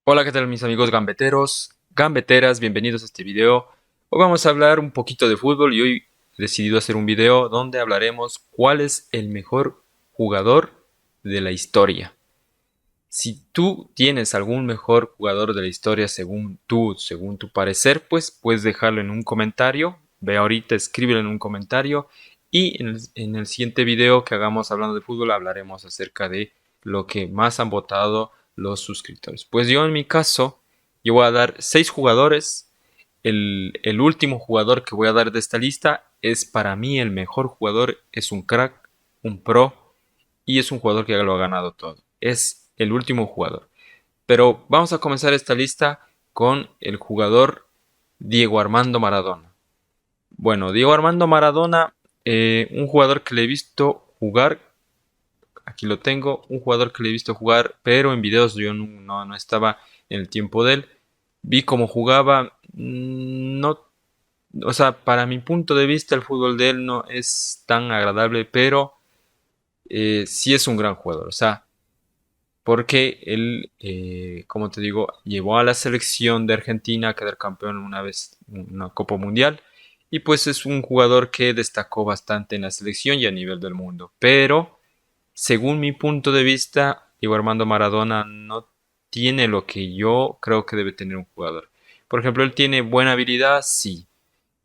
Hola, ¿qué tal mis amigos gambeteros, gambeteras? Bienvenidos a este video. Hoy vamos a hablar un poquito de fútbol y hoy he decidido hacer un video donde hablaremos cuál es el mejor jugador de la historia. Si tú tienes algún mejor jugador de la historia según tu parecer, pues puedes dejarlo en un comentario. Ve ahorita, escríbelo en un comentario y en el siguiente video que hagamos hablando de fútbol hablaremos acerca de lo que más han votado los suscriptores. Pues yo en mi caso, yo voy a dar 6 jugadores. El último jugador que voy a dar de esta lista es para mí el mejor jugador, es un crack, un pro y es un jugador que ya lo ha ganado todo. Es el último jugador. Pero vamos a comenzar esta lista con el jugador Diego Armando Maradona. Bueno, Diego Armando Maradona, un jugador que le he visto jugar, aquí lo tengo, un jugador que le he visto jugar, pero en videos yo no estaba en el tiempo de él. Vi cómo jugaba, no, o sea, para mi punto de vista el fútbol de él no es tan agradable, pero sí es un gran jugador. O sea, porque él, como te digo, llevó a la selección de Argentina a quedar campeón una vez en una Copa Mundial y pues es un jugador que destacó bastante en la selección y a nivel del mundo. Pero, según mi punto de vista, Diego Armando Maradona no tiene lo que yo creo que debe tener un jugador. Por ejemplo, él tiene buena habilidad, sí.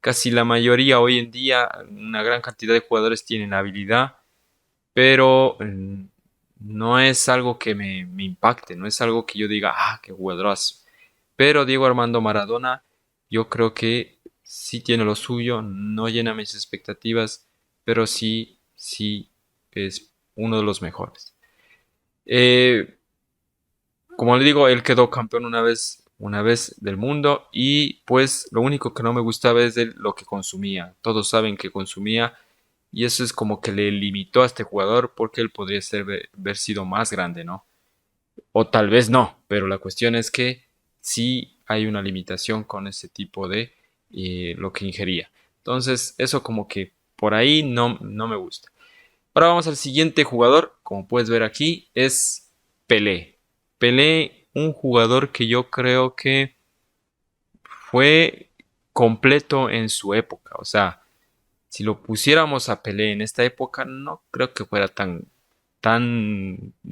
Casi la mayoría hoy en día, una gran cantidad de jugadores tienen habilidad, pero no es algo que me impacte, no es algo que yo diga, ah, qué jugadorazo. Pero Diego Armando Maradona, yo creo que sí tiene lo suyo, no llena mis expectativas, pero sí es uno de los mejores. Eh, Como le digo, él quedó campeón una vez del mundo y pues lo único que no me gustaba es de lo que consumía. Todos saben que consumía y eso es como que le limitó a este jugador porque él podría haber sido más grande, ¿no? O tal vez no, pero la cuestión es que sí hay una limitación con ese tipo de lo que ingería. Entonces, eso como que por ahí no me gusta. Ahora vamos al siguiente jugador, como puedes ver aquí, es Pelé. Pelé, un jugador que yo creo que fue completo en su época. O sea, si lo pusiéramos a Pelé en esta época, no creo que fuera de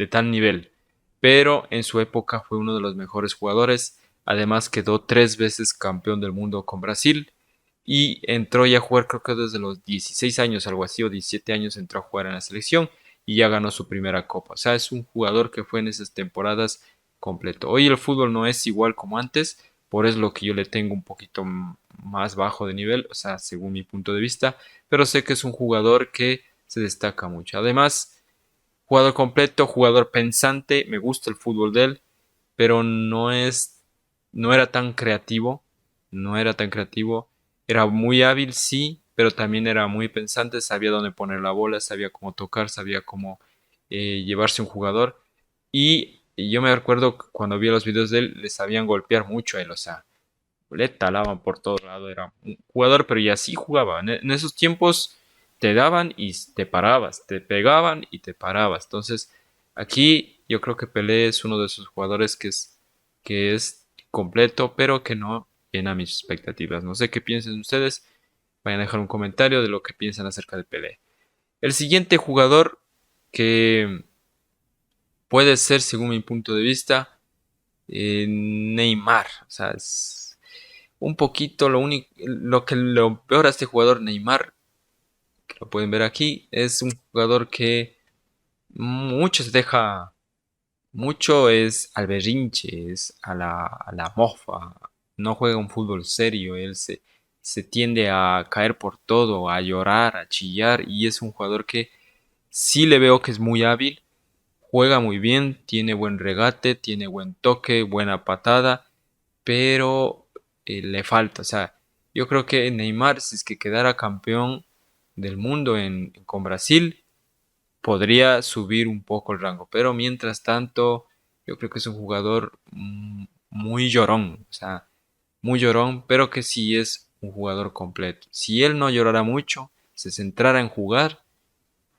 tal nivel. Pero en su época fue uno de los mejores jugadores. Además quedó 3 veces campeón del mundo con Brasil. Y entró ya a jugar creo que desde los 16 años, algo así, o 17 años entró a jugar en la selección y ya ganó su primera copa. O sea, es un jugador que fue en esas temporadas completo. Hoy el fútbol no es igual como antes, por eso es lo que yo le tengo un poquito más bajo de nivel, o sea, según mi punto de vista, pero sé que es un jugador que se destaca mucho. Además, jugador completo, jugador pensante, me gusta el fútbol de él, pero no era tan creativo, no era tan creativo, era muy hábil, sí, pero también era muy pensante, sabía dónde poner la bola, sabía cómo tocar, sabía cómo llevarse un jugador, y yo me recuerdo que cuando vi los videos de él, le sabían golpear mucho a él, o sea, le talaban por todo lado, era un jugador, pero y así jugaba. En esos tiempos te daban y te parabas, te pegaban y te parabas. Entonces, aquí yo creo que Pelé es uno de esos jugadores que es completo, pero que no llena mis expectativas. No sé qué piensen ustedes. Vayan a dejar un comentario de lo que piensan acerca de Pelé. El siguiente jugador que puede ser, según mi punto de vista, Neymar. O sea, es un poquito lo único, lo peor a este jugador Neymar, que lo pueden ver aquí, es un jugador que mucho se deja, mucho es al berrinche, es a la mofa, no juega un fútbol serio, se tiende a caer por todo, a llorar, a chillar, y es un jugador que sí le veo que es muy hábil, juega muy bien, tiene buen regate, tiene buen toque, buena patada, pero le falta. O sea, yo creo que Neymar, si es que quedara campeón del mundo con Brasil, podría subir un poco el rango. Pero mientras tanto, yo creo que es un jugador muy llorón. O sea, muy llorón, pero que sí es un jugador completo. Si él no llorara mucho, se centrara en jugar,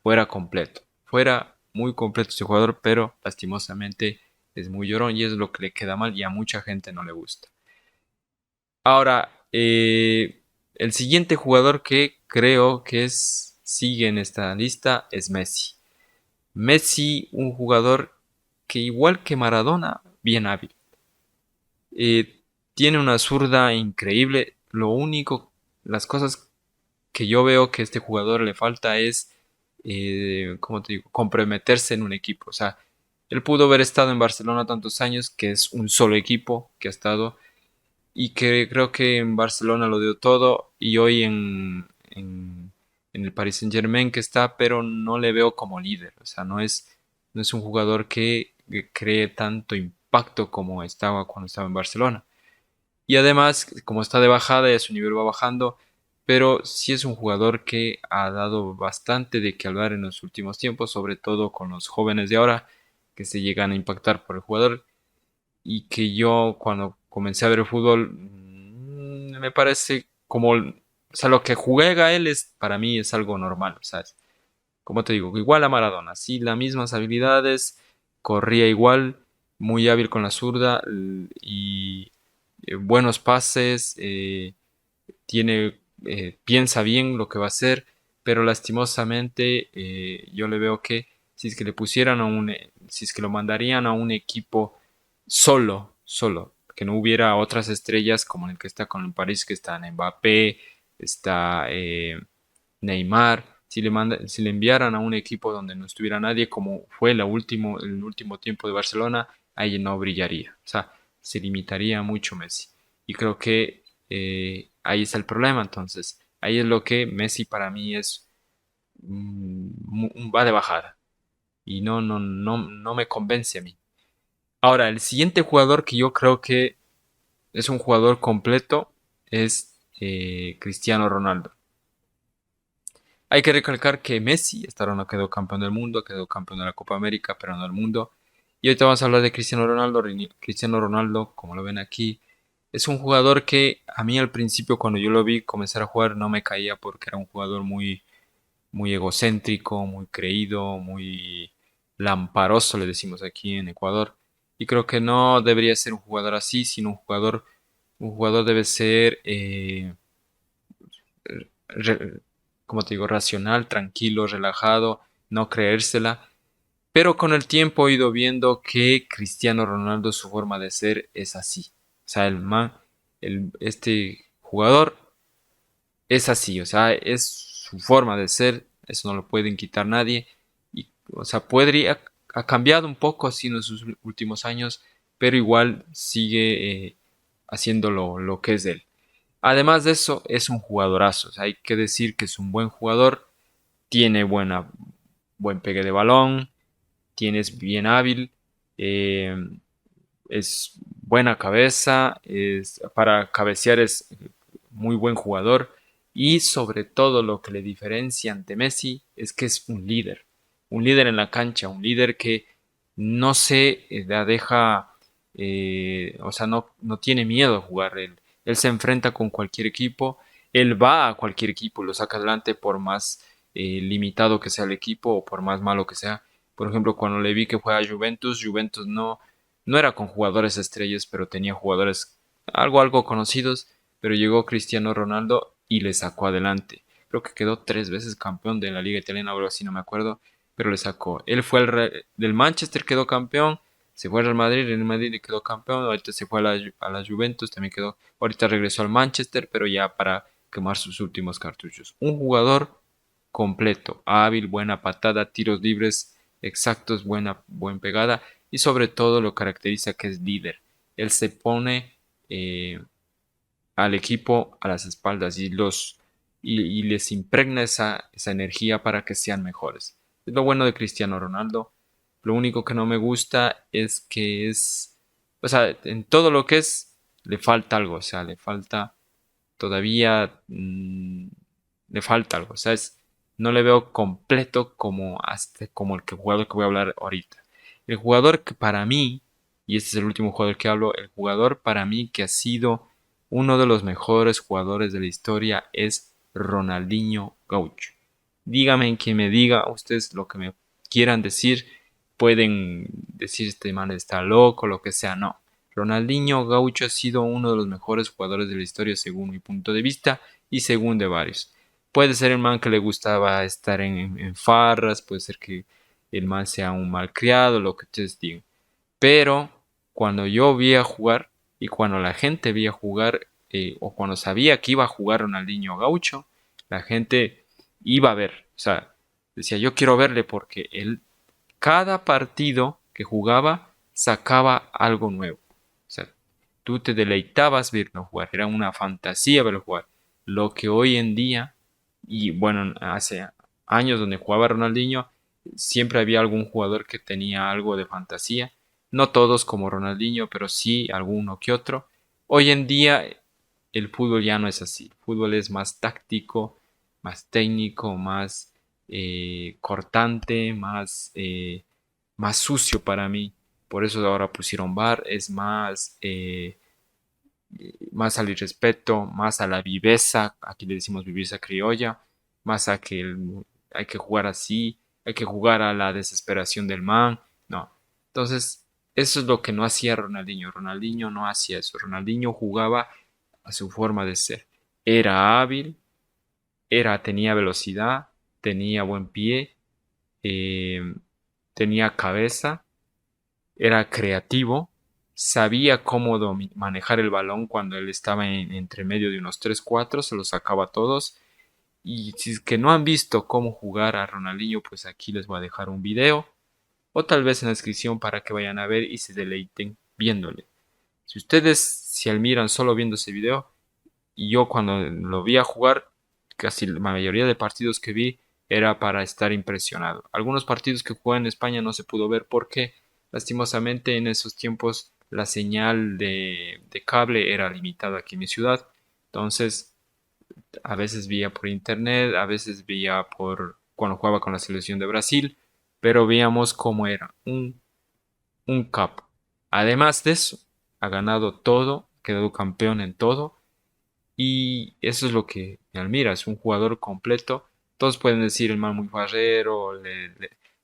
fuera completo. Fuera muy completo ese jugador, pero lastimosamente es muy llorón y es lo que le queda mal y a mucha gente no le gusta. Ahora, el siguiente jugador que creo que sigue en esta lista es Messi. Messi, un jugador que igual que Maradona, bien hábil. Eh, Tiene una zurda increíble. Lo único, las cosas que yo veo que a este jugador le falta es, ¿cómo te digo?, comprometerse en un equipo. O sea, él pudo haber estado en Barcelona tantos años, que es un solo equipo que ha estado, y que creo que en Barcelona lo dio todo, y hoy en el Paris Saint-Germain que está, pero no le veo como líder. O sea, no es un jugador que cree tanto impacto como estaba cuando estaba en Barcelona. Y además, como está de bajada, ya su nivel va bajando, pero sí es un jugador que ha dado bastante de qué hablar en los últimos tiempos, sobre todo con los jóvenes de ahora, que se llegan a impactar por el jugador, y que yo cuando comencé a ver el fútbol, me parece como, o sea, lo que juega él es, para mí es algo normal, o sea, como te digo, igual a Maradona, sí, las mismas habilidades, corría igual, muy hábil con la zurda y buenos pases, piensa bien lo que va a hacer, pero lastimosamente yo le veo que si es que le pusieran si es que lo mandarían a un equipo solo, que no hubiera otras estrellas como en el que está con el París, que están Mbappé, está Neymar, si le enviaran a un equipo donde no estuviera nadie, como fue el último tiempo de Barcelona, ahí no brillaría. O sea, se limitaría mucho Messi. Y creo que ahí está el problema. Entonces, ahí es lo que Messi para mí es va de bajada. Y no me convence a mí. Ahora, el siguiente jugador que yo creo que es un jugador completo es Cristiano Ronaldo. Hay que recalcar que Messi hasta ahora no quedó campeón del mundo, quedó campeón de la Copa América, pero no del mundo. Y ahorita vamos a hablar de Cristiano Ronaldo. Cristiano Ronaldo, como lo ven aquí, es un jugador que a mí al principio cuando yo lo vi comenzar a jugar no me caía porque era un jugador muy egocéntrico, muy creído, muy lamparoso, le decimos aquí en Ecuador. Y creo que no debería ser un jugador así, sino un jugador debe ser re- como te digo, racional, tranquilo, relajado, no creérsela. Pero con el tiempo he ido viendo que Cristiano Ronaldo, su forma de ser es así. O sea, este jugador es así, o sea, es su forma de ser, eso no lo pueden quitar nadie. Y, o sea, ha cambiado un poco así en sus últimos años, pero igual sigue haciendo lo que es de él. Además de eso, es un jugadorazo. O sea, hay que decir que es un buen jugador. Tiene buen pegue de balón. Es bien hábil. eh, es buena cabeza. Para cabecear es muy buen jugador. Y sobre todo lo que le diferencia ante Messi es que es un líder. Un líder en la cancha. Un líder que no se la deja. O sea, no tiene miedo a jugar. Él se enfrenta con cualquier equipo, él va a cualquier equipo, lo saca adelante por más limitado que sea el equipo o por más malo que sea. Por ejemplo, cuando le vi que fue a Juventus, Juventus no era con jugadores estrellas, pero tenía jugadores algo conocidos, pero llegó Cristiano Ronaldo y le sacó adelante. Creo que quedó 3 veces campeón de la Liga Italiana, algo así, no me acuerdo, pero le sacó. Él fue del Manchester, quedó campeón, se fue al Real Madrid, en el Madrid le quedó campeón, ahorita se fue a la Juventus, también quedó, ahorita regresó al Manchester, pero ya para quemar sus últimos cartuchos. Un jugador completo, hábil, buena patada, tiros libres exactos, buena pegada y sobre todo lo caracteriza que es líder. Él se pone al equipo a las espaldas y les impregna esa energía para que sean mejores. Es lo bueno de Cristiano Ronaldo. Lo único que no me gusta es que o sea, en todo lo que le falta algo, o sea, le falta todavía, le falta algo, o sea, no le veo completo como el jugador que voy a hablar ahorita. El jugador que para mí, y este es el último jugador que hablo, el jugador para mí que ha sido uno de los mejores jugadores de la historia es Ronaldinho Gaucho. Dígame en quien me diga ustedes lo que me quieran decir, pueden decir este man está loco, lo que sea, no. Ronaldinho Gaucho ha sido uno de los mejores jugadores de la historia según mi punto de vista y según de varios. Puede ser el man que le gustaba estar en farras, puede ser que el man sea un malcriado, lo que ustedes digan. Pero cuando yo vi a jugar y cuando la gente veía jugar o cuando sabía que iba a jugar Ronaldinho Gaucho, la gente iba a ver. O sea, decía yo quiero verle porque él cada partido que jugaba sacaba algo nuevo. O sea, tú te deleitabas verlo jugar, era una fantasía verlo jugar. Lo que hoy en día, y bueno, hace años donde jugaba Ronaldinho, siempre había algún jugador que tenía algo de fantasía. No todos como Ronaldinho, pero sí alguno que otro. Hoy en día el fútbol ya no es así. El fútbol es más táctico, más técnico, más cortante, más sucio para mí. Por eso ahora pusieron VAR, es más al irrespeto, más a la viveza, aquí le decimos viveza criolla, más a que hay que jugar así, hay que jugar a la desesperación del man, no. Entonces, eso es lo que no hacía Ronaldinho. Ronaldinho no hacía eso. Ronaldinho jugaba a su forma de ser. Era hábil, tenía velocidad, tenía buen pie, eh, tenía cabeza, era creativo, sabía cómo manejar el balón cuando él estaba entre medio de unos 3-4, se los sacaba a todos. Y si es que no han visto cómo jugar a Ronaldinho, pues aquí les voy a dejar un video o tal vez en la descripción para que vayan a ver y se deleiten viéndole. Si ustedes se admiran solo viendo ese video, y yo cuando lo vi a jugar, casi la mayoría de partidos que vi era para estar impresionado. Algunos partidos que jugaba en España no se pudo ver porque lastimosamente en esos tiempos la señal de cable era limitada aquí en mi ciudad. Entonces a veces veía por internet, a veces veía por cuando jugaba con la selección de Brasil, pero veíamos cómo era un capo. Además de eso, ha ganado todo, quedó campeón en todo y eso es lo que me admira, es un jugador completo. Todos pueden decir el man muy farrero,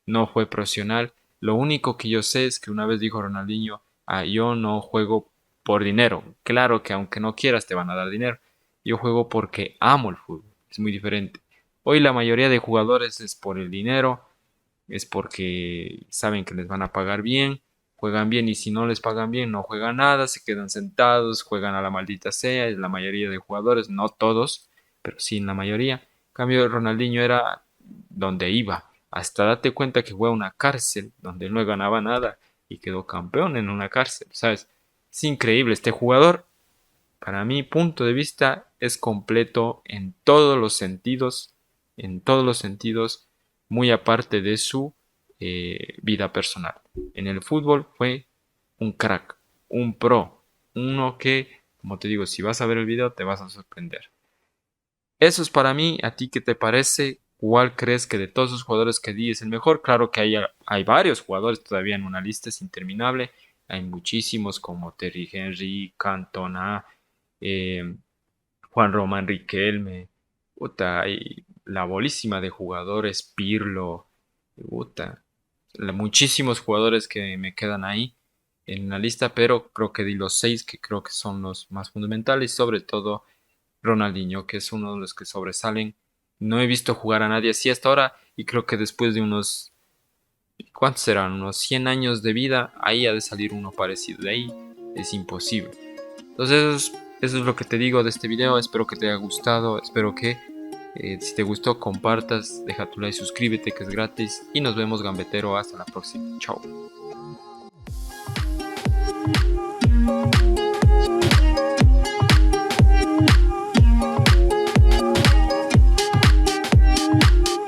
no fue profesional. Lo único que yo sé es que una vez dijo Ronaldinho, yo no juego por dinero. Claro que aunque no quieras te van a dar dinero. Yo juego porque amo el fútbol. Es muy diferente. Hoy la mayoría de jugadores es por el dinero, es porque saben que les van a pagar bien, juegan bien y si no les pagan bien no juegan nada, se quedan sentados, juegan a la maldita sea, es la mayoría de jugadores, no todos, pero sí la mayoría. En cambio Ronaldinho era donde iba, hasta date cuenta que fue a una cárcel donde no ganaba nada y quedó campeón en una cárcel, ¿sabes? Es increíble este jugador. Para mi punto de vista es completo en todos los sentidos, muy aparte de su vida personal. En el fútbol fue un crack, un pro, uno que, como te digo, si vas a ver el video te vas a sorprender. Eso es para mí, ¿a ti qué te parece? ¿Cuál crees que de todos los jugadores que di es el mejor? Claro que hay varios jugadores todavía en una lista, es interminable. Hay muchísimos como Terry Henry, Cantona, eh, Juan Román Riquelme, puta, hay la bolísima de jugadores, Pirlo, puta, muchísimos jugadores que me quedan ahí en la lista, pero creo que di los 6 que creo que son los más fundamentales, sobre todo Ronaldinho, que es uno de los que sobresalen. No he visto jugar a nadie así hasta ahora y creo que después de unos, ¿cuántos serán? Unos 100 años de vida, ahí ha de salir uno parecido. De ahí es imposible. Entonces, eso es lo que te digo de este video. Espero que te haya gustado. Espero que si te gustó compartas, deja tu like, suscríbete que es gratis. Y nos vemos gambetero. Hasta la próxima. Chao.